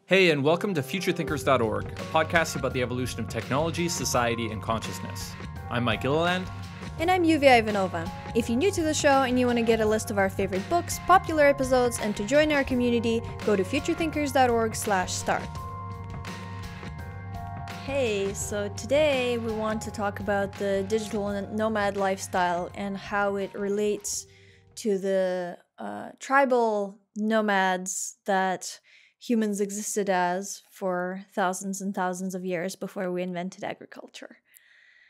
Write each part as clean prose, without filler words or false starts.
Hey, and welcome to futurethinkers.org, a podcast about the evolution of technology, society, and consciousness. I'm Mike Gilliland. And I'm Yuvia Ivanova. If you're new to the show and you want to get a list of our favorite books, popular episodes, and to join our community, go to futurethinkers.org/start. Hey, so today we want to talk about the digital nomad lifestyle and how it relates to the tribal nomads that humans existed as for thousands and thousands of years before we invented agriculture.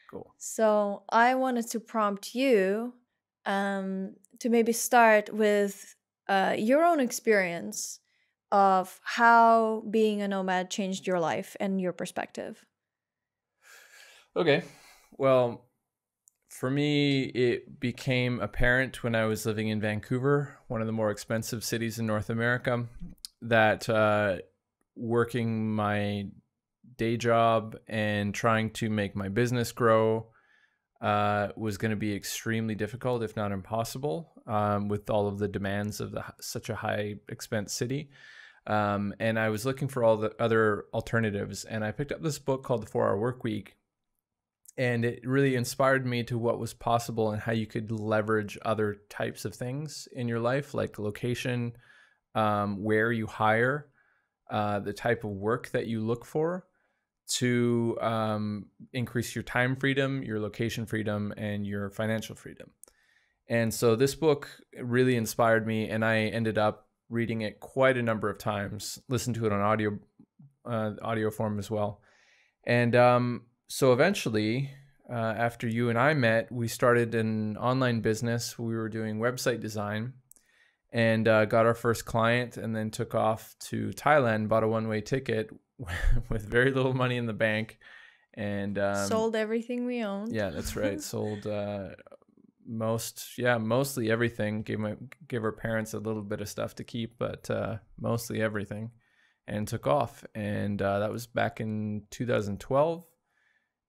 Cool. So I wanted to prompt you to maybe start with your own experience of how being a nomad changed your life and your perspective. Okay. Well, for me, it became apparent when I was living in Vancouver, one of the more expensive cities in North America, that working my day job and trying to make my business grow was going to be extremely difficult, if not impossible, with all of the demands of such a high expense city. And I was looking for all the other alternatives. And I picked up this book called The 4-Hour Workweek. And it really inspired me to what was possible and how you could leverage other types of things in your life, like location, where you hire, the type of work that you look for, to increase your time freedom, your location freedom, and your financial freedom. And so this book really inspired me, and I ended up reading it quite a number of times, listened to it on audio form as well. And so eventually, after you and I met, we started an online business. We were doing website design and got our first client, and then took off to Thailand, bought a one-way ticket with very little money in the bank, and sold everything we owned. Yeah, that's right. Sold mostly everything. Gave our parents a little bit of stuff to keep, but mostly everything, and took off. And that was back in 2012,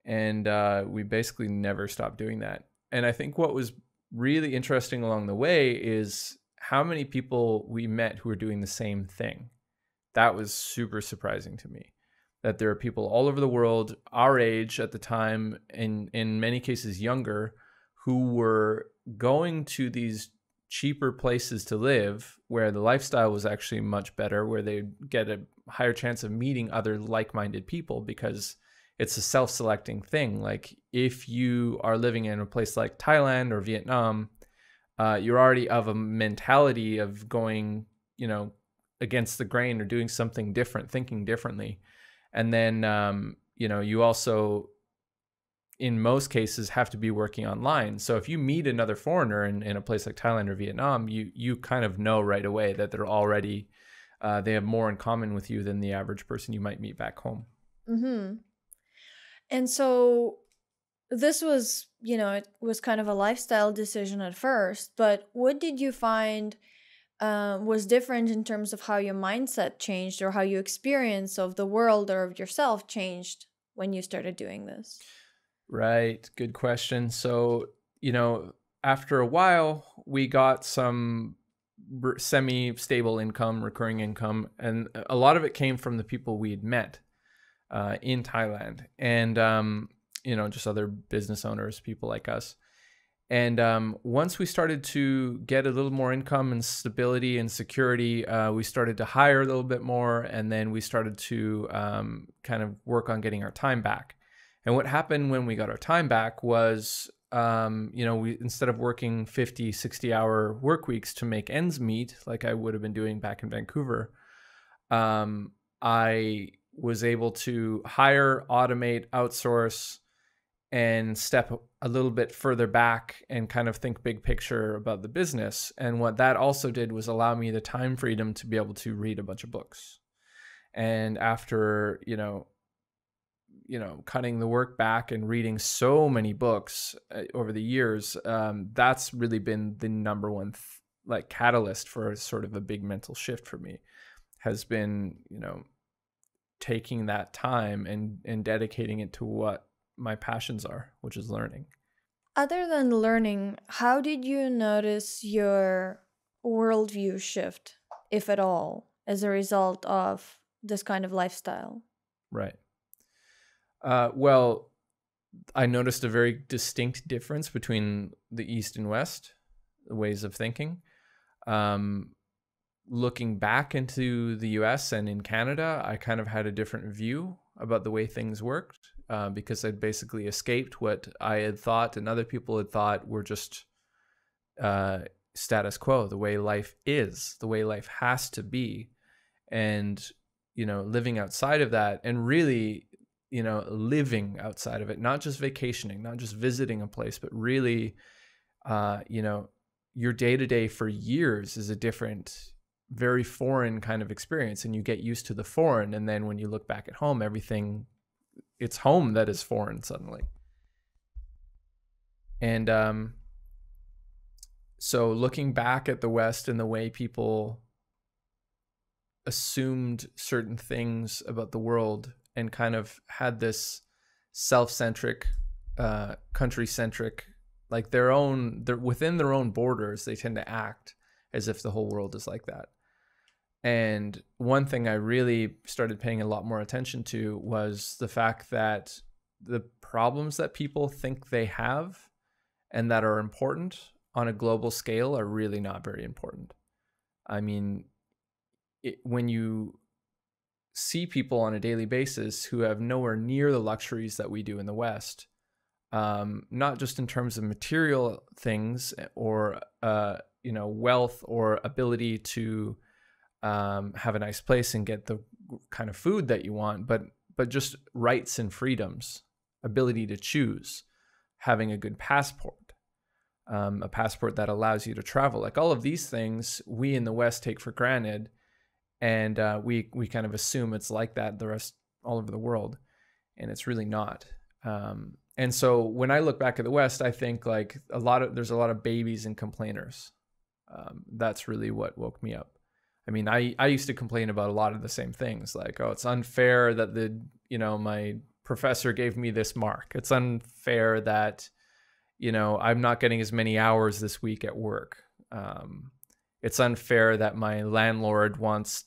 and we basically never stopped doing that. And I think what was really interesting along the way is how many people we met who were doing the same thing. That was super surprising to me, that there are people all over the world, our age at the time, and in many cases younger, who were going to these cheaper places to live where the lifestyle was actually much better, where they get a higher chance of meeting other like-minded people, because it's a self-selecting thing. Like if you are living in a place like Thailand or Vietnam, you're already of a mentality of going, against the grain or doing something different, thinking differently. And then, you also, in most cases, have to be working online. So if you meet another foreigner in a place like Thailand or Vietnam, you kind of know right away that they're already, they have more in common with you than the average person you might meet back home. Mm-hmm. And so this was, it was kind of a lifestyle decision at first, but what did you find was different in terms of how your mindset changed, or how your experience of the world or of yourself changed when you started doing this? Right. Good question. So, after a while, we got some semi-stable income, recurring income, and a lot of it came from the people we had met in Thailand, and just other business owners, people like us. And once we started to get a little more income and stability and security, we started to hire a little bit more, and then we started to kind of work on getting our time back. And what happened when we got our time back was, we, instead of working 50, 60-hour work weeks to make ends meet, like I would have been doing back in Vancouver, I was able to hire, automate, outsource, and step a little bit further back and kind of think big picture about the business. And what that also did was allow me the time freedom to be able to read a bunch of books. And after, cutting the work back and reading so many books over the years, that's really been the number one catalyst for sort of a big mental shift for me, has been, taking that time and dedicating it to what my passions are, which is learning. Other than learning, how did you notice your worldview shift, if at all, as a result of this kind of lifestyle? Right. Well, I noticed a very distinct difference between the East and West, the ways of thinking. Looking back into the US and in Canada, I kind of had a different view about the way things worked, because I'd basically escaped what I had thought and other people had thought were just status quo, the way life is, the way life has to be. And, living outside of that and really, living outside of it, not just vacationing, not just visiting a place, but really, your day-to-day for years is a different, very foreign kind of experience. And you get used to the foreign. And then when you look back at home, it's home that is foreign suddenly. And so looking back at the West and the way people assumed certain things about the world and kind of had this self-centric, country-centric, like they're within their own borders, they tend to act as if the whole world is like that. And one thing I really started paying a lot more attention to was the fact that the problems that people think they have and that are important on a global scale are really not very important. I mean, when you see people on a daily basis who have nowhere near the luxuries that we do in the West, not just in terms of material things or wealth or ability to have a nice place and get the kind of food that you want, but just rights and freedoms, ability to choose, having a good passport, a passport that allows you to travel. Like all of these things we in the West take for granted, and we kind of assume it's like that the rest all over the world, and it's really not. And so when I look back at the West, I think like there's a lot of babies and complainers. That's really what woke me up. I mean, I used to complain about a lot of the same things, like, oh, it's unfair that my professor gave me this mark. It's unfair that, I'm not getting as many hours this week at work. It's unfair that my landlord wants,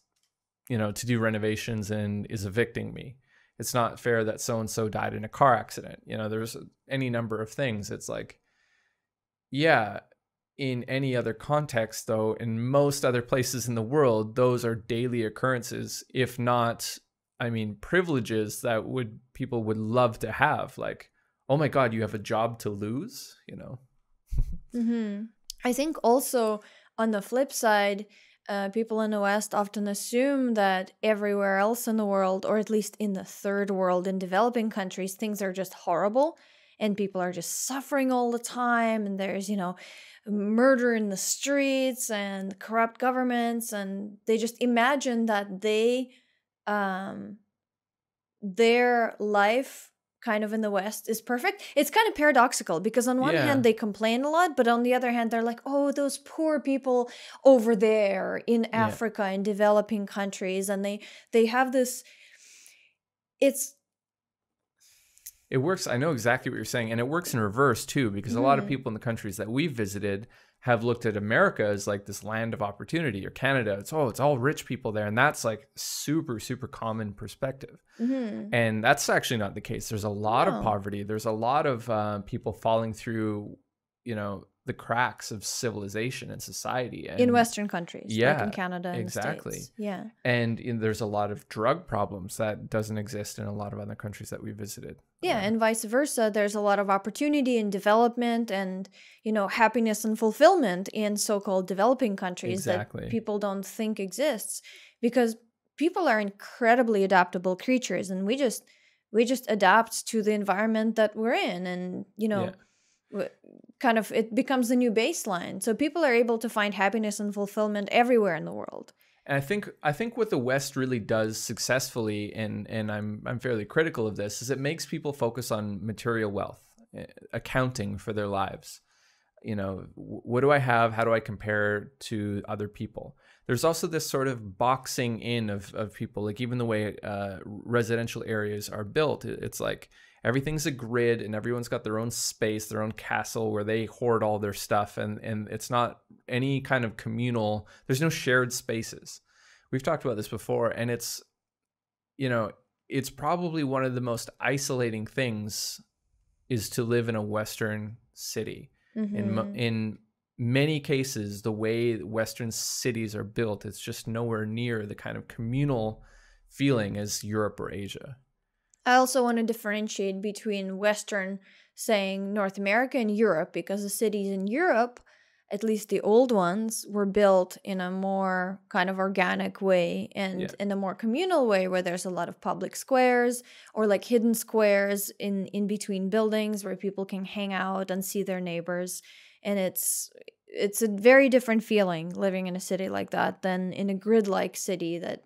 to do renovations and is evicting me. It's not fair that so-and-so died in a car accident. There's any number of things. It's like, yeah, in any other context, though, in most other places in the world, those are daily occurrences, if not, privileges that people would love to have. Like, oh my God, you have a job to lose, Mm-hmm. I think also on the flip side, people in the West often assume that everywhere else in the world, or at least in the third world, in developing countries, things are just horrible and people are just suffering all the time. And there's, murder in the streets and corrupt governments. And they just imagine that their life kind of in the West is perfect. It's kind of paradoxical because on one hand they complain a lot, but on the other hand they're like, oh, those poor people over there in Africa, in developing countries, and they have this. It works. I know exactly what you're saying, and it works in reverse too, because a lot of people in the countries that we've visited have looked at America as like this land of opportunity, or Canada. It's all rich people there. And that's like super, super common perspective. Mm-hmm. And that's actually not the case. There's a lot of poverty. There's a lot of people falling through, the cracks of civilization and society. And in Western countries, like in Canada and exactly. the States. Yeah. And there's a lot of drug problems that doesn't exist in a lot of other countries that we visited. Yeah, and vice versa. There's a lot of opportunity and development and, happiness and fulfillment in so-called developing countries that people don't think exists, because people are incredibly adaptable creatures, and we just adapt to the environment that we're in, and, kind of it becomes the new baseline. So people are able to find happiness and fulfillment everywhere in the world. And I think what the West really does successfully, and I'm fairly critical of this, is it makes people focus on material wealth, accounting for their lives. What do I have? How do I compare to other people? There's also this sort of boxing in of people, like even the way residential areas are built. It's like everything's a grid and everyone's got their own space, their own castle where they hoard all their stuff. And it's not any kind of communal, there's no shared spaces. We've talked about this before, and it's you know, it's probably one of the most isolating things is to live in a Western city. Mm-hmm. In many cases, the way Western cities are built, it's just nowhere near the kind of communal feeling as Europe or Asia. I also want to differentiate between Western, saying North America, and Europe, because the cities in Europe, at least the old ones, were built in a more kind of organic way and Yeah. in a more communal way, where there's a lot of public squares or like hidden squares in between buildings where people can hang out and see their neighbors. And it's a very different feeling living in a city like that than in a grid-like city that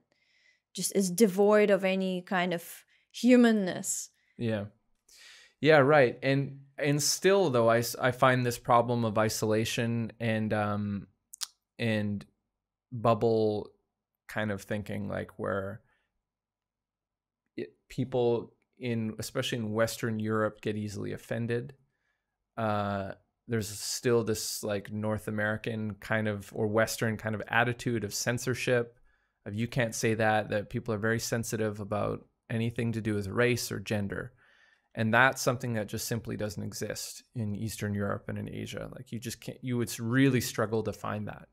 just is devoid of any kind of humanness. Yeah. Yeah, right. And still though, I find this problem of isolation and bubble kind of thinking, like where people in, especially in Western Europe, get easily offended. There's still this like North American kind of, or Western kind of attitude of censorship, of you can't say that people are very sensitive about anything to do with race or gender. And that's something that just simply doesn't exist in Eastern Europe and in Asia. Like you just can't, you would really struggle to find that.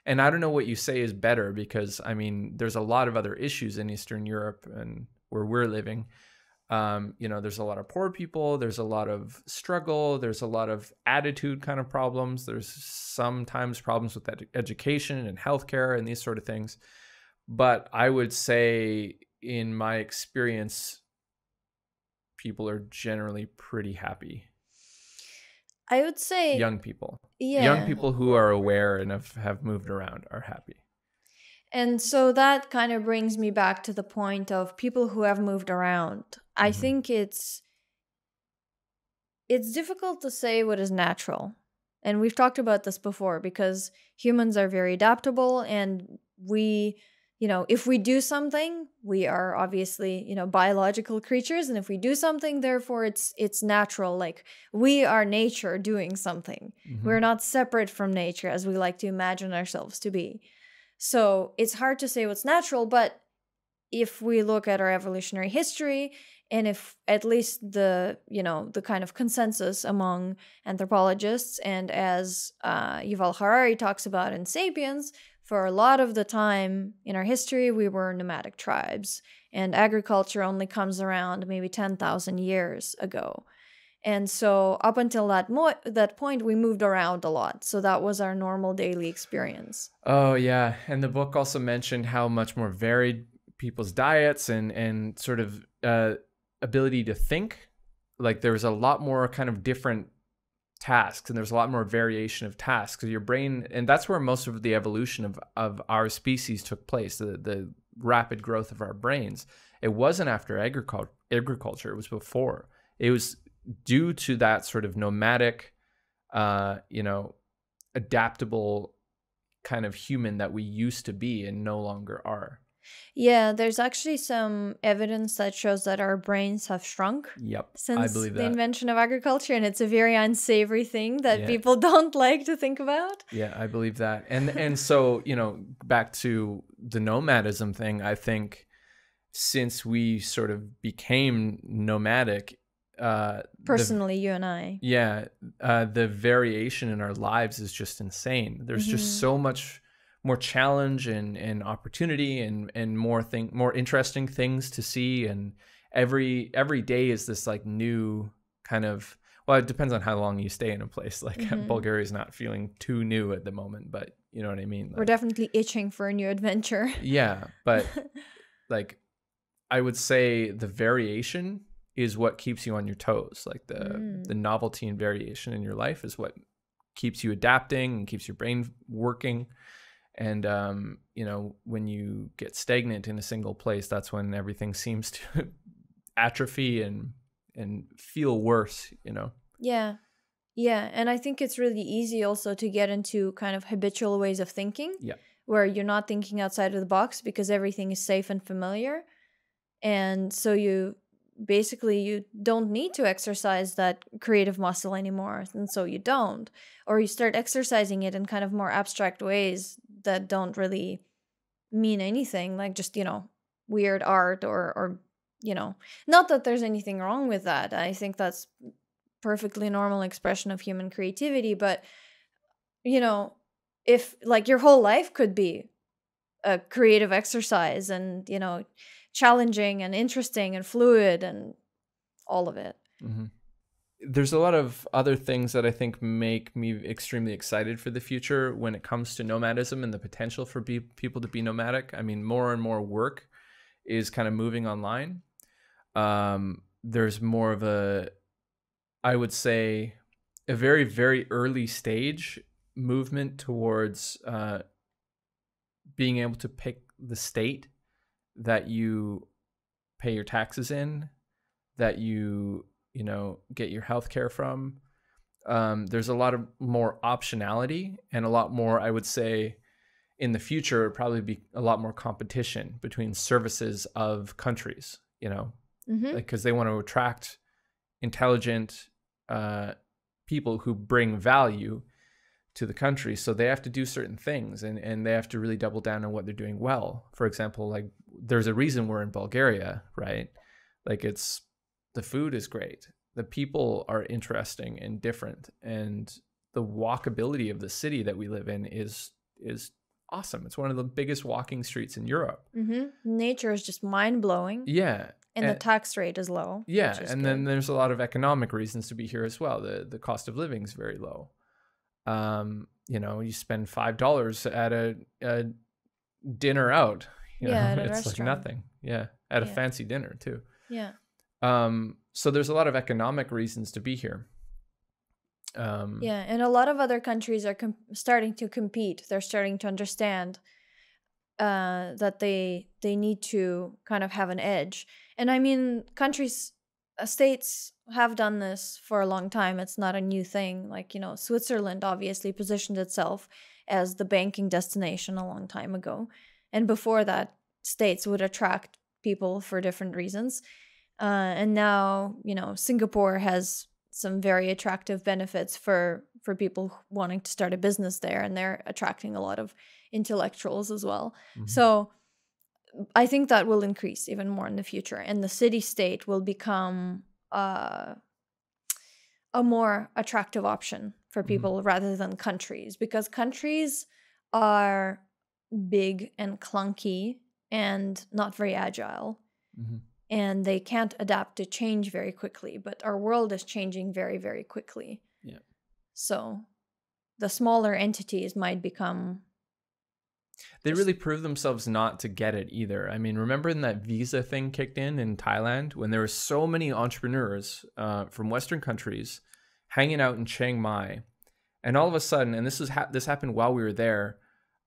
And I don't know what you say is better, because I mean, there's a lot of other issues in Eastern Europe and where we're living. You know, there's a lot of poor people, there's a lot of struggle, there's a lot of attitude kind of problems. There's sometimes problems with education and healthcare and these sort of things. But I would say in my experience, people are generally pretty happy. I would say, Young people. yeah. Young people who are aware and have moved around are happy. And so that kind of brings me back to the point of people who have moved around. I think it's difficult to say what is natural. And we've talked about this before, because humans are very adaptable, and we, you know, if we do something, we are obviously, you know, biological creatures, and if we do something, therefore it's natural. Like we are nature doing something. We're not separate from nature as we like to imagine ourselves to be. So it's hard to say what's natural, but if we look at our evolutionary history, and if at least the, you know, the kind of consensus among anthropologists, and as Yuval Harari talks about in *Sapiens*, for a lot of the time in our history, we were nomadic tribes, and agriculture only comes around maybe 10,000 years ago. And so up until that point, we moved around a lot. So that was our normal daily experience. Oh, yeah. And the book also mentioned how much more varied people's diets and sort of ability to think. Like there was a lot more kind of different tasks, and there's a lot more variation of tasks. So your brain, and that's where most of the evolution of our species took place, the rapid growth of our brains. It wasn't after agriculture, it was before. It was due to that sort of nomadic, you know, adaptable kind of human that we used to be and no longer are. Yeah, there's actually some evidence that shows that our brains have shrunk. Yep, Since I believe the that. invention of agriculture, and it's a very unsavory thing that people don't like to think about. Yeah, I believe that. And so, you know, back to the nomadism thing, I think since we sort of became nomadic, personally, you and I. Yeah, the variation in our lives is just insane. There's just so much more challenge and opportunity and more interesting things to see, and every day is this like new kind of, well, it depends on how long you stay in a place. Like Bulgaria is not feeling too new at the moment, but you know what I mean? Like, we're definitely itching for a new adventure. Yeah, but like I would say the variation is what keeps you on your toes. Like the novelty and variation in your life is what keeps you adapting and keeps your brain working. And you know, when you get stagnant in a single place, that's when everything seems to atrophy and feel worse, you know. Yeah. And I think it's really easy also to get into kind of habitual ways of thinking. Yeah. Where you're not thinking outside of the box because everything is safe and familiar. And so you don't need to exercise that creative muscle anymore, and so you don't, or you start exercising it in kind of more abstract ways that don't really mean anything, like just, you know, weird art or you know, not that there's anything wrong with that. I think that's perfectly normal expression of human creativity, but you know, if like your whole life could be a creative exercise and, you know, challenging and interesting and fluid and all of it. Mm-hmm. There's a lot of other things that I think make me extremely excited for the future when it comes to nomadism and the potential for people to be nomadic. I mean, more and more work is kind of moving online. There's more of a, I would say, a very, very early stage movement towards being able to pick the state that you pay your taxes in, that you know, get your healthcare from. There's a lot of more optionality and a lot more, I would say, in the future, it'd probably be a lot more competition between services of countries, you know, like, because they want to attract intelligent people who bring value to the country. So they have to do certain things and they have to really double down on what they're doing well. For example, like there's a reason we're in Bulgaria, right? Like the food is great. The people are interesting and different. And the walkability of the city that we live in is awesome. It's one of the biggest walking streets in Europe. Nature is just mind-blowing. Yeah. And the tax rate is low. Yeah. And then there's a lot of economic reasons to be here as well. The cost of living is very low. You know, you spend $5 at a dinner out. You know, at a it's restaurant. like nothing. Yeah. At a fancy dinner too. Yeah. So there's a lot of economic reasons to be here. Yeah, and a lot of other countries are starting to compete. They're starting to understand that they need to kind of have an edge. And I mean, states have done this for a long time. It's not a new thing. Like, you know, Switzerland obviously positioned itself as the banking destination a long time ago. And before that, states would attract people for different reasons. And now, you know, Singapore has some very attractive benefits for people wanting to start a business there, and they're attracting a lot of intellectuals as well. So I think that will increase even more in the future, and the city-state will become a more attractive option for people rather than countries, because countries are big and clunky and not very agile. And they can't adapt to change very quickly, but our world is changing very, very quickly. Yeah. So the smaller entities might become... They really prove themselves not to get it either. I mean, remember when that visa thing kicked in Thailand, when there were so many entrepreneurs from Western countries hanging out in Chiang Mai, and all of a sudden, and this happened while we were there,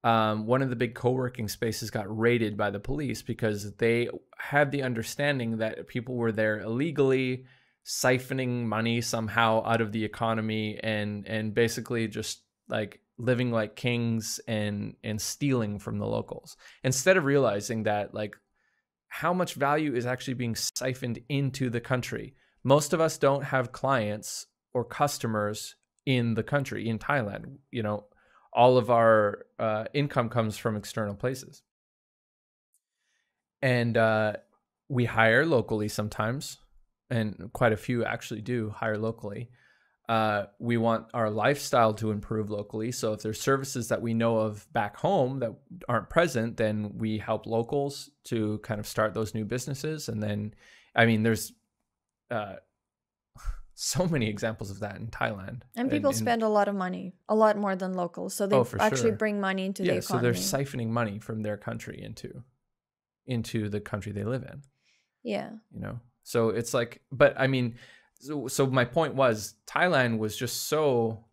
one of the big co-working spaces got raided by the police because they had the understanding that people were there illegally, siphoning money somehow out of the economy and basically just like living like kings and stealing from the locals, instead of realizing that like how much value is actually being siphoned into the country. Most of us don't have clients or customers in the country, in Thailand. You know, all of our income comes from external places. And we hire locally sometimes, and quite a few actually do hire locally. We want our lifestyle to improve locally. So if there's services that we know of back home that aren't present, then we help locals to kind of start those new businesses. And then, I mean, there's so many examples of that in Thailand. And people spend a lot of money, a lot more than locals. So they actually bring money into the economy. So they're siphoning money from their country into the country they live in. Yeah. You know, so it's like, but I mean, so my point was Thailand was just so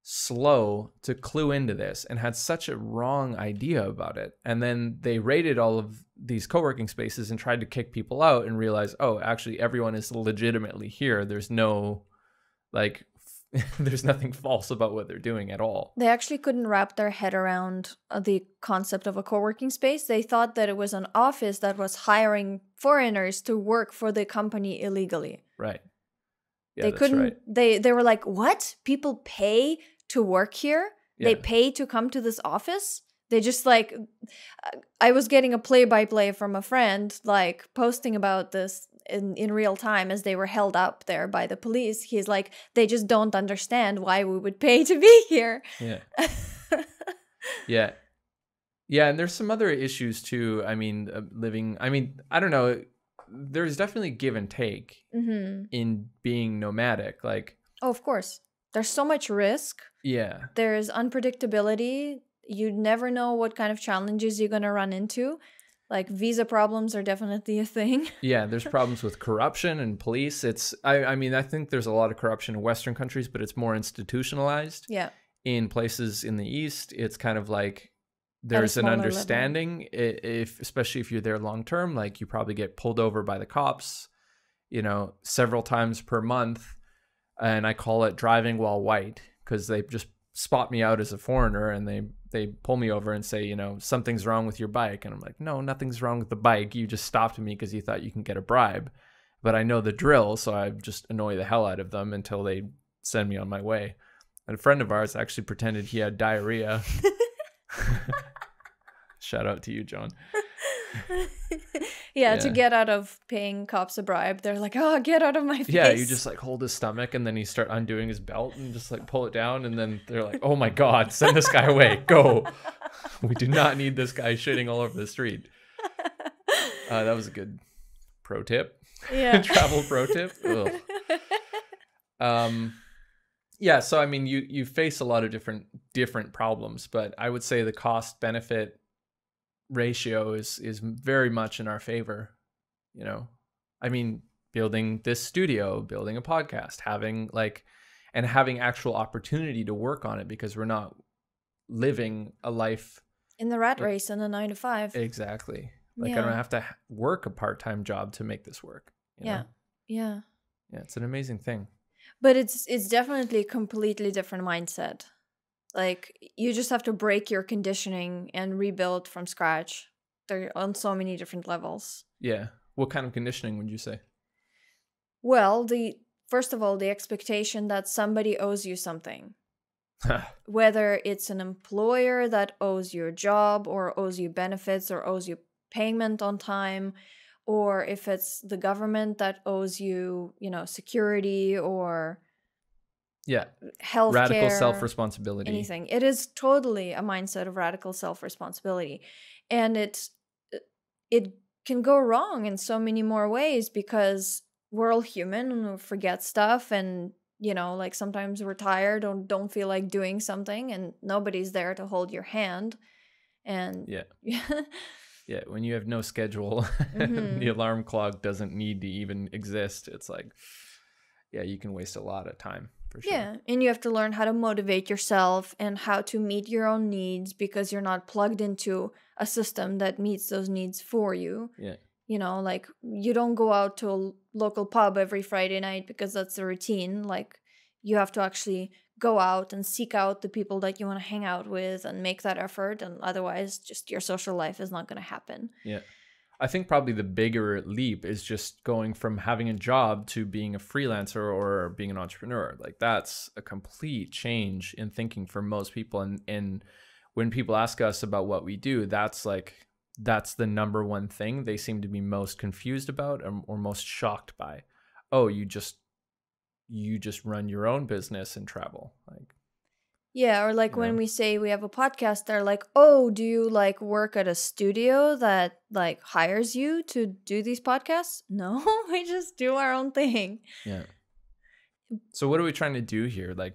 slow to clue into this and had such a wrong idea about it. And then they raided all of these co-working spaces and tried to kick people out and realized, oh, actually everyone is legitimately here. There's no, like, there's nothing false about what they're doing at all. They actually couldn't wrap their head around the concept of a co-working space. They thought that it was an office that was hiring foreigners to work for the company illegally. Right. Yeah, they couldn't, right. They were like, what? People pay to work here? Yeah. They pay to come to this office? They just like, I was getting a play-by-play from a friend, like posting about this in real time as they were held up there by the police. He's like, they just don't understand why we would pay to be here. Yeah. Yeah. Yeah. And there's some other issues too. I mean, I don't know. There's definitely give and take in being nomadic. Like, oh, of course. There's so much risk. yeah. There's unpredictability. You never know what kind of challenges you're going to run into. Like visa problems are definitely a thing. Yeah, there's problems with corruption and police. I think there's a lot of corruption in Western countries, but it's more institutionalized. Yeah. In places in the East, it's kind of like there's an understanding, especially if you're there long term, like you probably get pulled over by the cops, several times per month. And I call it driving while white, because they just spot me out as a foreigner and they pull me over and say, something's wrong with your bike. And I'm like, no, nothing's wrong with the bike. You just stopped me because you thought you can get a bribe. But I know the drill, so I just annoy the hell out of them until they send me on my way. And a friend of ours actually pretended he had diarrhea. Shout out to you, John. Yeah, to get out of paying cops a bribe, they're like, oh, get out of my face. Yeah, you just like hold his stomach and then you start undoing his belt and just like pull it down, and then they're like, oh my God, send this guy away, go. We do not need this guy shitting all over the street. That was a good pro tip. Yeah. Travel pro tip. Yeah, so I mean, you face a lot of different problems, but I would say the cost benefit ratio is very much in our favor. I mean, building this studio, building a podcast, having actual opportunity to work on it, because we're not living a life in the rat race in a 9 to 5. Exactly. Like, I don't have to work a part-time job to make this work. Yeah. It's an amazing thing. But it's definitely a completely different mindset. Like, you just have to break your conditioning and rebuild from scratch. They're on so many different levels. Yeah. What kind of conditioning would you say? Well, first of all, the expectation that somebody owes you something. Whether it's an employer that owes you a job or owes you benefits or owes you payment on time, or if it's the government that owes you, security or healthcare, radical self-responsibility, anything. It is totally a mindset of radical self-responsibility, and it can go wrong in so many more ways, because we're all human and we forget stuff, and like sometimes we're tired or don't feel like doing something, and nobody's there to hold your hand. And yeah, when you have no schedule, the alarm clock doesn't need to even exist. It's like, you can waste a lot of time. For sure. Yeah, and you have to learn how to motivate yourself and how to meet your own needs, because you're not plugged into a system that meets those needs for you. Yeah. Like, you don't go out to a local pub every Friday night because that's the routine. Like, you have to actually go out and seek out the people that you want to hang out with and make that effort, and otherwise just your social life is not going to happen. Yeah. I think probably the bigger leap is just going from having a job to being a freelancer or being an entrepreneur. Like, that's a complete change in thinking for most people. And when people ask us about what we do, that's the number one thing they seem to be most confused about or most shocked by. Oh, you just run your own business and travel. Like, yeah, or like when we say we have a podcast, they're like, oh, do you like work at a studio that like hires you to do these podcasts? No, we just do our own thing. Yeah. So what are we trying to do here? Like,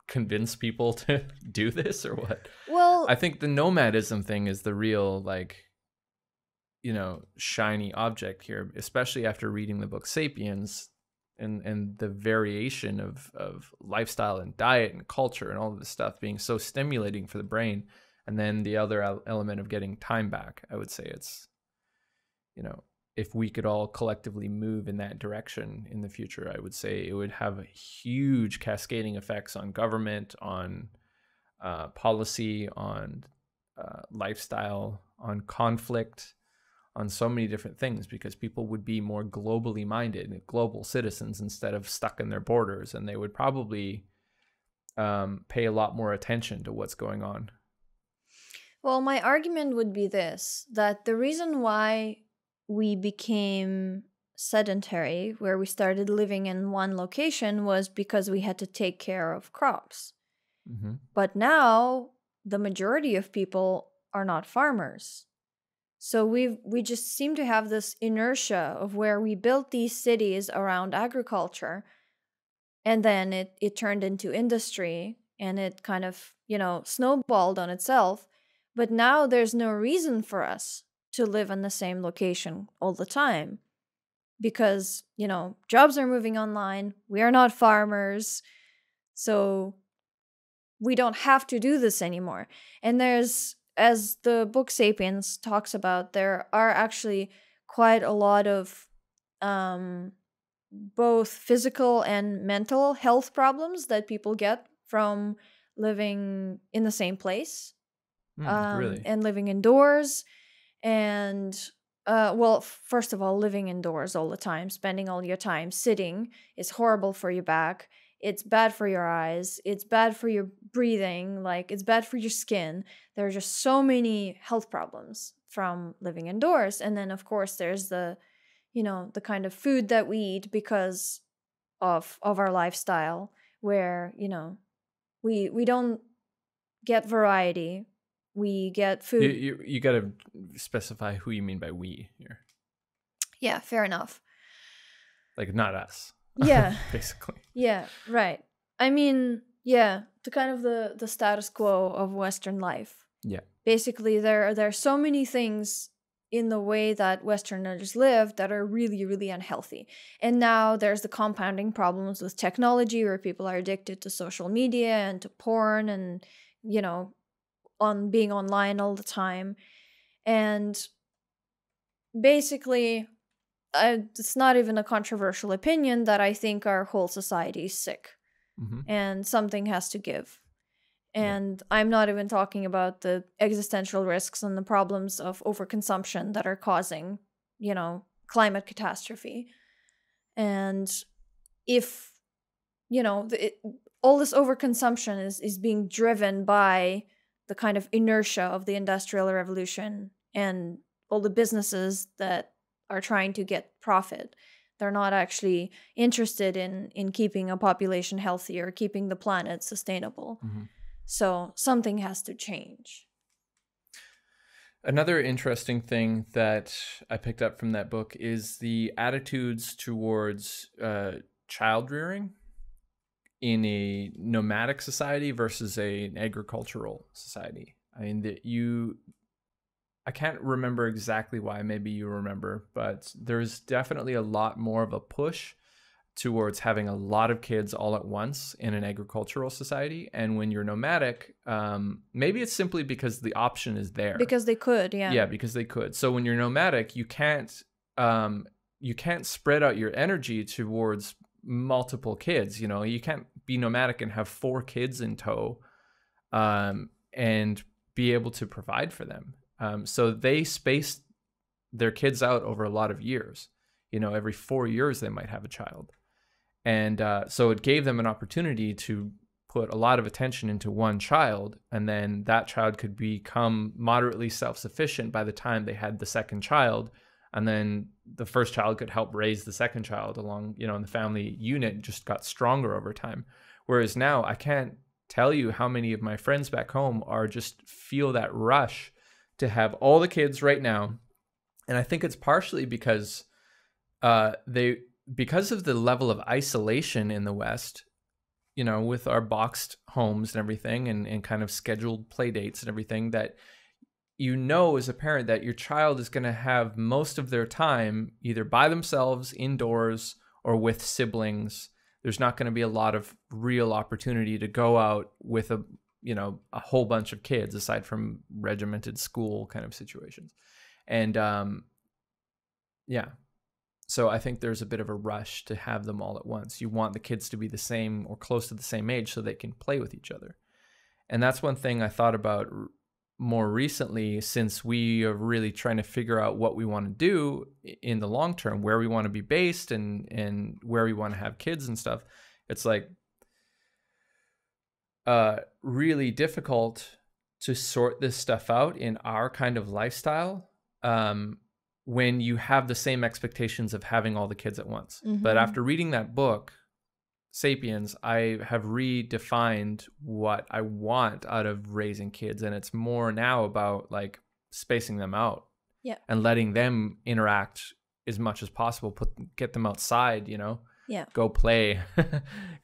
convince people to do this or what? Well, I think the nomadism thing is the real, like, shiny object here, especially after reading the book Sapiens. And the variation of lifestyle and diet and culture and all of this stuff being so stimulating for the brain. And then the other element of getting time back. I would say it's, if we could all collectively move in that direction in the future, I would say it would have huge cascading effects on government, on policy, on lifestyle, on conflict, on so many different things, because people would be more globally minded, global citizens instead of stuck in their borders, and they would probably pay a lot more attention to what's going on. Well, my argument would be this, that the reason why we became sedentary, where we started living in one location, was because we had to take care of crops. Mm-hmm. But now the majority of people are not farmers. So we just seem to have this inertia of where we built these cities around agriculture, and then it turned into industry, and it kind of, snowballed on itself. But now there's no reason for us to live in the same location all the time because, jobs are moving online. We are not farmers. So we don't have to do this anymore. And there's, as the book Sapiens talks about, there are actually quite a lot of both physical and mental health problems that people get from living in the same place, Really? and living indoors. And well, first of all, living indoors all the time, spending all your time sitting is horrible for your back. It's bad for your eyes. It's bad for your breathing. Like, it's bad for your skin. There are just so many health problems from living indoors. And then, of course, there's the kind of food that we eat because of our lifestyle, where we don't get variety. We get food. You got to specify who you mean by we here. Yeah, fair enough. Like, not us. Yeah. Basically. Yeah, right. I mean, yeah, the kind of the status quo of Western life. Yeah. Basically, there are so many things in the way that Westerners live that are really, really unhealthy. And now there's the compounding problems with technology, where people are addicted to social media and to porn and, on being online all the time. And basically, it's not even a controversial opinion that I think our whole society is sick. Mm-hmm. And something has to give. And I'm not even talking about the existential risks and the problems of overconsumption that are causing, climate catastrophe. And if, all this overconsumption is being driven by the kind of inertia of the Industrial Revolution and all the businesses that are trying to get profit. They're not actually interested in keeping a population healthy or keeping the planet sustainable. Mm-hmm. So something has to change. Another interesting thing that I picked up from that book is the attitudes towards child rearing in a nomadic society versus an agricultural society. I mean, I can't remember exactly why, maybe you remember, but there's definitely a lot more of a push towards having a lot of kids all at once in an agricultural society. And when you're nomadic, maybe it's simply because the option is there. Because they could, yeah. Yeah, because they could. So when you're nomadic, you can't spread out your energy towards multiple kids. You can't be nomadic and have 4 kids in tow and be able to provide for them. So they spaced their kids out over a lot of years. Every 4 years they might have a child. And so it gave them an opportunity to put a lot of attention into one child, and then that child could become moderately self-sufficient by the time they had the second child. And then the first child could help raise the second child along, and the family unit just got stronger over time. Whereas now I can't tell you how many of my friends back home just feel that rush to have all the kids right now. And I think it's partially because because of the level of isolation in the West, with our boxed homes and everything and kind of scheduled play dates and everything, that as a parent that your child is going to have most of their time either by themselves indoors or with siblings. There's not going to be a lot of real opportunity to go out with a whole bunch of kids aside from regimented school kind of situations. And yeah. So I think there's a bit of a rush to have them all at once. You want the kids to be the same or close to the same age so they can play with each other. And that's one thing I thought about more recently, since we are really trying to figure out what we want to do in the long term, where we want to be based and where we want to have kids and stuff. It's like really difficult to sort this stuff out in our kind of lifestyle when you have the same expectations of having all the kids at once. But after reading that book, Sapiens, I have redefined what I want out of raising kids. And it's more now about like spacing them out and letting them interact as much as possible, get them outside, you know, go play,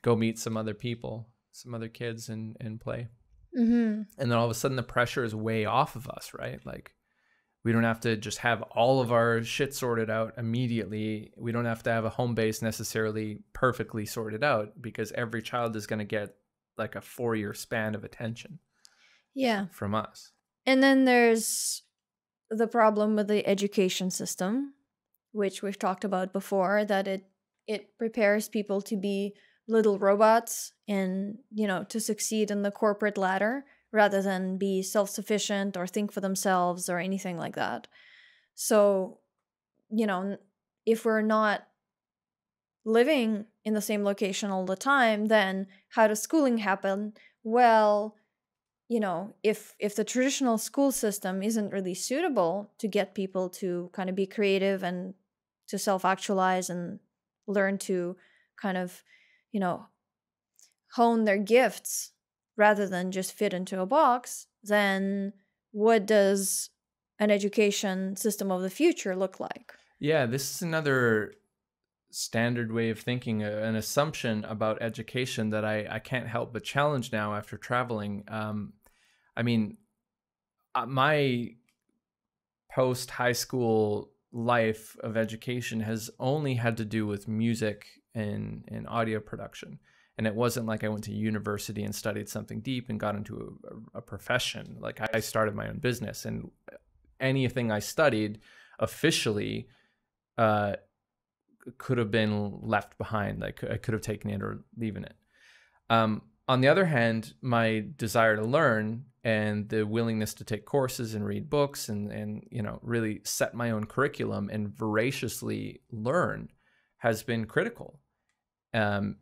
go meet some other people, some other kids and play. And then all of a sudden the pressure is way off of us, right? Like we don't have to just have all of our shit sorted out immediately. We don't have to have a home base necessarily perfectly sorted out, because every child is going to get like a 4-year span of attention from us. And then there's the problem with the education system, which we've talked about before, that it prepares people to be little robots and, you know, to succeed in the corporate ladder rather than be self-sufficient or think for themselves or anything like that. So, you know, if we're not living in the same location all the time, then how does schooling happen? Well, you know, if the traditional school system isn't really suitable to get people to kind of be creative and to self-actualize and learn to kind of, you know, hone their gifts rather than just fit into a box, then what does an education system of the future look like? Yeah, this is another standard way of thinking, an assumption about education that I can't help but challenge now after traveling. I mean, my post-high school life of education has only had to do with music and audio production. And it wasn't like I went to university and studied something deep and got into a profession. Like I started my own business, and anything I studied officially could have been left behind. Like I could have taken it or leaving it. On the other hand, my desire to learn and the willingness to take courses and read books and you know, really set my own curriculum and voraciously learn has been critical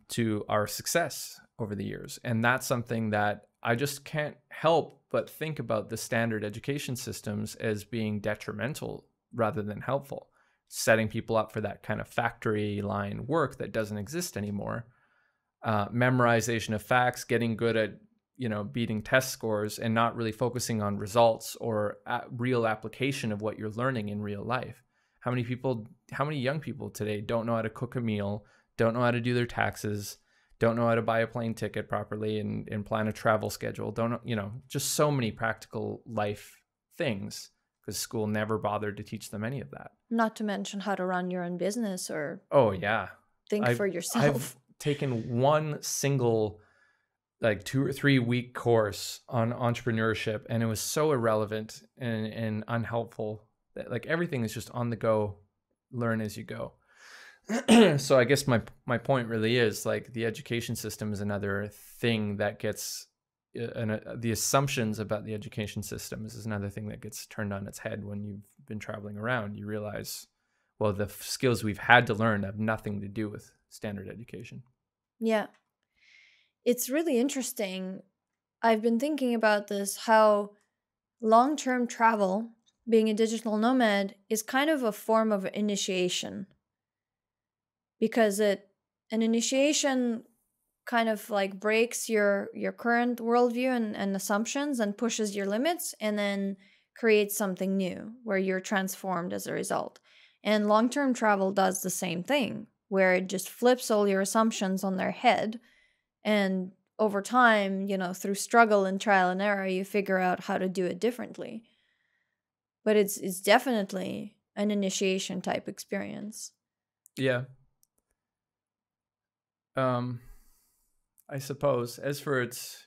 to our success over the years. And that's something that I just can't help but think about the standard education systems as being detrimental rather than helpful, setting people up for that kind of factory line work that doesn't exist anymore. Memorization of facts, getting good at, you know, beating test scores and not really focusing on results or real application of what you're learning in real life. How many young people today don't know how to cook a meal, don't know how to do their taxes, don't know how to buy a plane ticket properly and plan a travel schedule, don't know, you know, just so many practical life things, because school never bothered to teach them any of that. Not to mention how to run your own business or think for yourself. I've taken one single like 2 or 3 week course on entrepreneurship, and it was so irrelevant and unhelpful that like everything is just on the go, learn as you go. So I guess my point really is like the education system is another thing that gets the assumptions about the education system is another thing that gets turned on its head when you've been traveling around. You realize, well, the skills we've had to learn have nothing to do with standard education. Yeah. It's really interesting. I've been thinking about this, how long-term travel, being a digital nomad, is kind of a form of initiation. Because an initiation kind of like breaks your current worldview and assumptions and pushes your limits, and then creates something new where you're transformed as a result. And long-term travel does the same thing, where it just flips all your assumptions on their head. And over time, you know, through struggle and trial and error, you figure out how to do it differently. But it's definitely an initiation type experience. Yeah. I suppose as for its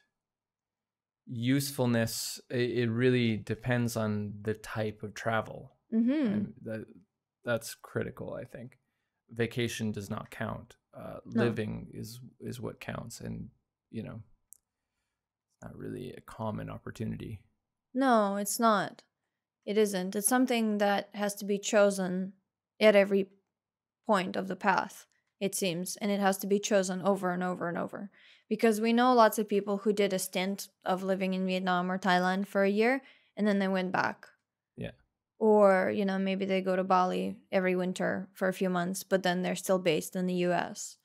usefulness, it really depends on the type of travel. And that's critical, I think. Vacation does not count. Living is what counts, and you know, it's not really a common opportunity. No, it's not. It isn't. It's something that has to be chosen at every point of the path. it seems, and it has to be chosen over and over and over. Because we know lots of people who did a stint of living in Vietnam or Thailand for a year and then they went back. Yeah. Or, you know, maybe they go to Bali every winter for a few months, but then they're still based in the US.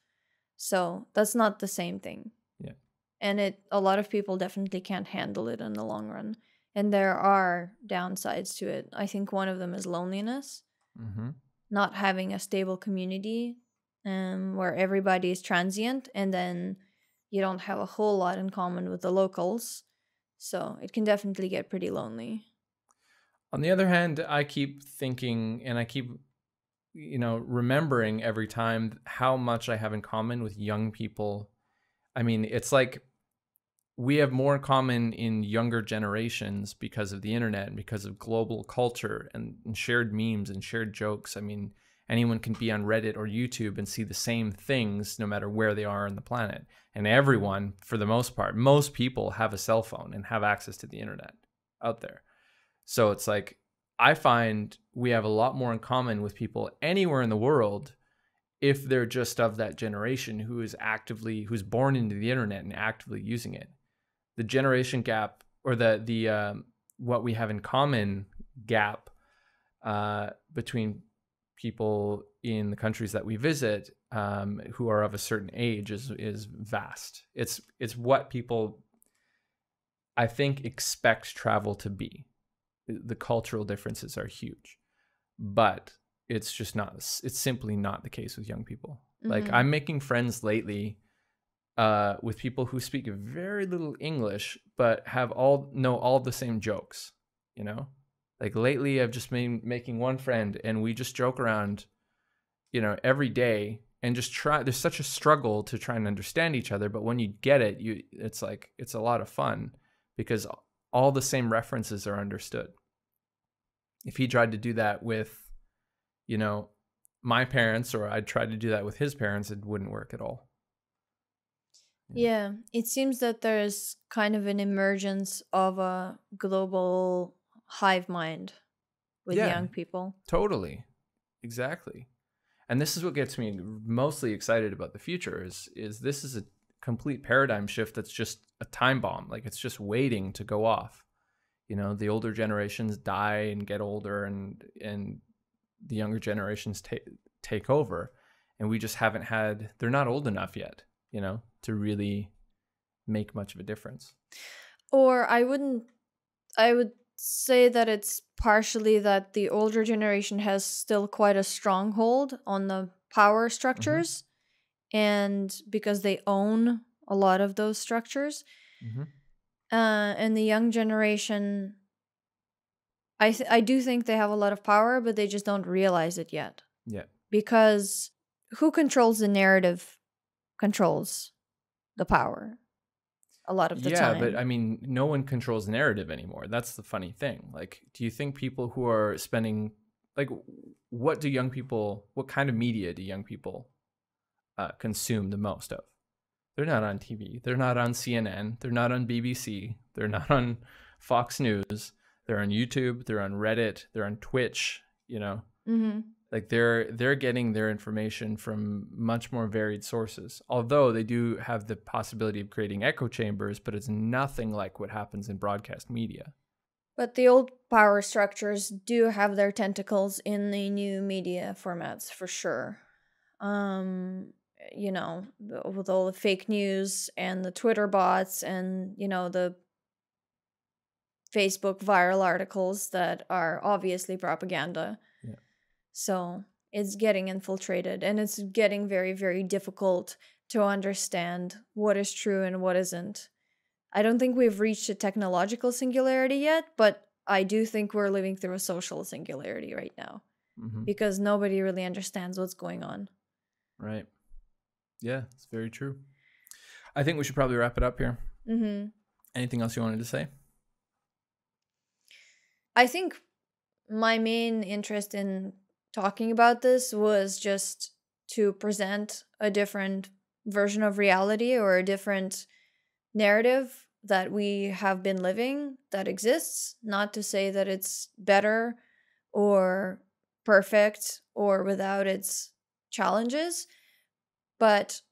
So that's not the same thing. Yeah. And a lot of people definitely can't handle it in the long run. And there are downsides to it. I think one of them is loneliness. Mm-hmm. Not having a stable community where everybody is transient, and then you don't have a whole lot in common with the locals. So it can definitely get pretty lonely. On the other hand, I keep thinking and I keep, remembering every time how much I have in common with young people. I mean, it's like we have more in common in younger generations because of the internet and because of global culture and shared memes and shared jokes. I mean, anyone can be on Reddit or YouTube and see the same things no matter where they are on the planet. And everyone, for the most part, most people have a cell phone and have access to the internet out there. So it's like, I find we have a lot more in common with people anywhere in the world if they're just of that generation who's born into the internet and actively using it. The generation gap, or the what we have in common gap between people in the countries that we visit who are of a certain age is vast. It's what people, I think, expect travel to be. The cultural differences are huge, but it's simply not the case with young people. Mm-hmm. Like, I'm making friends lately with people who speak very little English, but know all the same jokes, you know? Like, lately I've just been making one friend and we just joke around, every day and just try. There's such a struggle to try and understand each other, but when you get it, it's a lot of fun because all the same references are understood. If he tried to do that with, my parents, or I'd try to do that with his parents, it wouldn't work at all. Yeah, it seems that there's kind of an emergence of a global hive mind with young people. Totally. Exactly. And this is what gets me mostly excited about the future is this is a complete paradigm shift that's just a time bomb. Like, it's just waiting to go off. The older generations die and get older and the younger generations take over. And we just they're not old enough yet, to really make much of a difference. Or I would say that it's partially that the older generation has still quite a stronghold on the power structures, and because they own a lot of those structures. And the young generation, I do think they have a lot of power, but they just don't realize it yet. Yeah. Because who controls the narrative controls the power a lot of the time. Yeah, but I mean, no one controls narrative anymore. That's the funny thing. Like, do you think people who are spending, like, what kind of media do young people consume the most of? They're not on TV. They're not on CNN. They're not on BBC. They're not on Fox News. They're on YouTube. They're on Reddit. They're on Twitch, Like, they're getting their information from much more varied sources. Although they do have the possibility of creating echo chambers, but it's nothing like what happens in broadcast media. But the old power structures do have their tentacles in the new media formats, for sure. With all the fake news and the Twitter bots and, the Facebook viral articles that are obviously propaganda. Yeah. So it's getting infiltrated, and it's getting very, very difficult to understand what is true and what isn't. I don't think we've reached a technological singularity yet, but I do think we're living through a social singularity right now because nobody really understands what's going on. Right. Yeah, it's very true. I think we should probably wrap it up here. Anything else you wanted to say? I think my main interest in talking about this was just to present a different version of reality or a different narrative that we have been living that exists. Not to say that it's better or perfect or without its challenges, But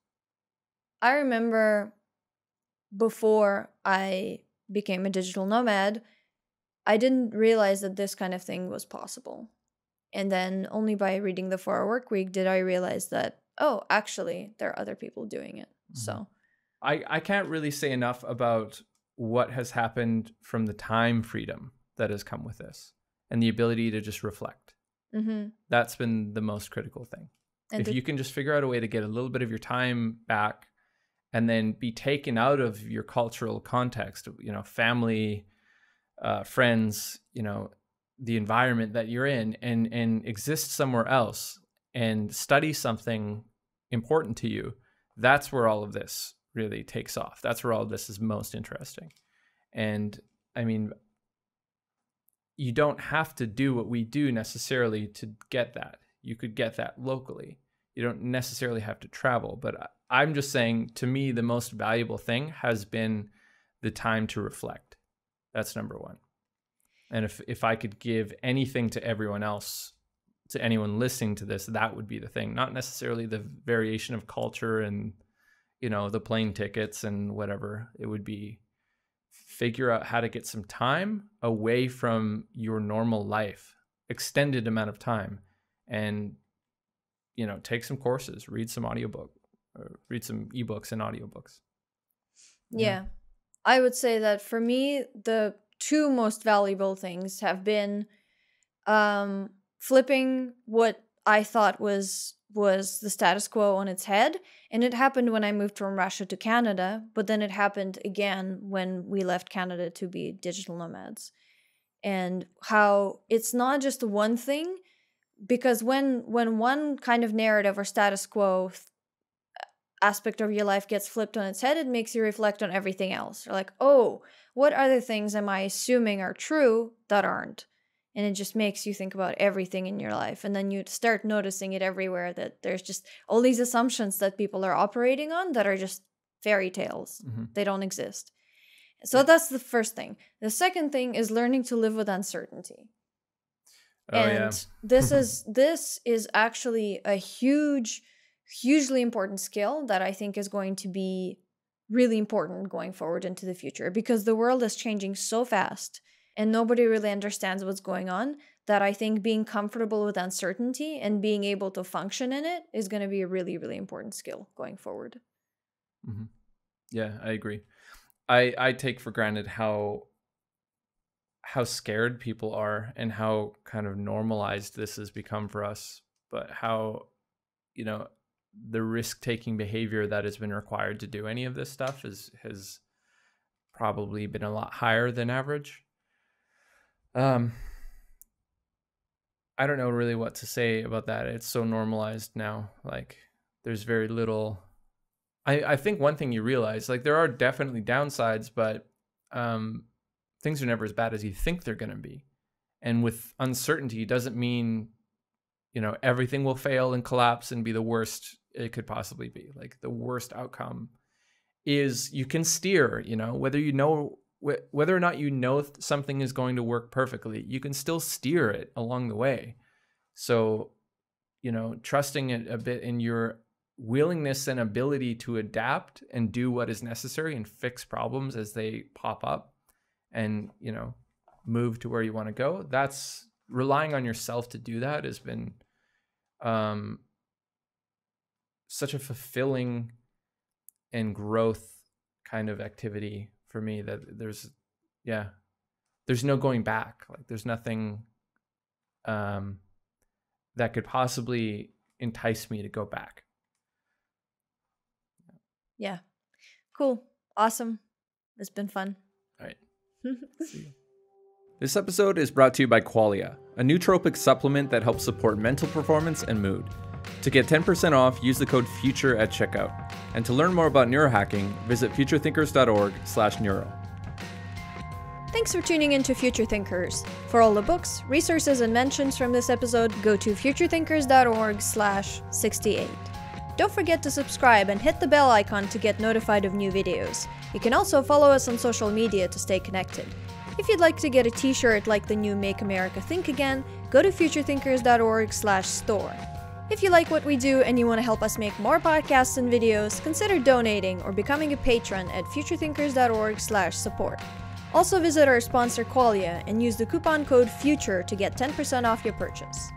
I remember before I became a digital nomad, I didn't realize that this kind of thing was possible. And then only by reading the 4 Hour Work Week did I realize that, oh, actually, there are other people doing it. Mm-hmm. So I can't really say enough about what has happened from the time freedom that has come with this and the ability to just reflect. Mm-hmm. That's been the most critical thing. And if you can just figure out a way to get a little bit of your time back and then be taken out of your cultural context, family, friends, the environment that you're in, and exist somewhere else and study something important to you, that's where all of this really takes off. That's where all of this is most interesting. And I mean, you don't have to do what we do necessarily to get that. You could get that locally. You don't necessarily have to travel. But I'm just saying, to me, the most valuable thing has been the time to reflect. That's number one. And if I could give anything to everyone else, to anyone listening to this, that would be the thing. Not necessarily the variation of culture and, the plane tickets and whatever. It would be figure out how to get some time away from your normal life, extended amount of time, and, take some courses, read some audiobook, or read some ebooks and audiobooks. Yeah. I would say that for me, the 2 most valuable things have been flipping what I thought was the status quo on its head. And it happened when I moved from Russia to Canada, but then it happened again when we left Canada to be digital nomads. And how it's not just one thing, because when one kind of narrative or status quo aspect of your life gets flipped on its head, it makes you reflect on everything else. You're like, oh, what other things am I assuming are true that aren't? And it just makes you think about everything in your life. And then you start noticing it everywhere, that there's just all these assumptions that people are operating on that are just fairy tales. Mm-hmm. They don't exist. So that's the first thing. The second thing is learning to live with uncertainty. Oh, and this is actually a hugely important skill that I think is going to be really important going forward into the future, because the world is changing so fast and nobody really understands what's going on, that I think being comfortable with uncertainty and being able to function in it is going to be a really, really important skill going forward. Mm-hmm. Yeah, I agree. I take for granted how scared people are and how kind of normalized this has become for us, but how, the risk-taking behavior that has been required to do any of this stuff has probably been a lot higher than average. I don't know really what to say about that. It's so normalized now. Like, there's very little. I think one thing you realize, like, there are definitely downsides, but things are never as bad as you think they're going to be. And with uncertainty, it doesn't mean, everything will fail and collapse and be the worst it could possibly be. Like, the worst outcome is you can steer, whether or not something is going to work perfectly, you can still steer it along the way. So, trusting it a bit in your willingness and ability to adapt and do what is necessary and fix problems as they pop up and, move to where you want to go. That's relying on yourself to do that has been such a fulfilling and growth kind of activity for me that there's no going back. Like, there's nothing that could possibly entice me to go back. Yeah. Cool. Awesome. It's been fun. All right. See you. This episode is brought to you by Qualia, a nootropic supplement that helps support mental performance and mood. To get 10% off, use the code FUTURE at checkout. And to learn more about neurohacking, visit futurethinkers.org/neuro. Thanks for tuning in to Future Thinkers. For all the books, resources, and mentions from this episode, go to futurethinkers.org/68. Don't forget to subscribe and hit the bell icon to get notified of new videos. You can also follow us on social media to stay connected. If you'd like to get a t-shirt like the new Make America Think Again, go to futurethinkers.org/store. If you like what we do and you want to help us make more podcasts and videos, consider donating or becoming a patron at futurethinkers.org/support. Also visit our sponsor Qualia and use the coupon code FUTURE to get 10% off your purchase.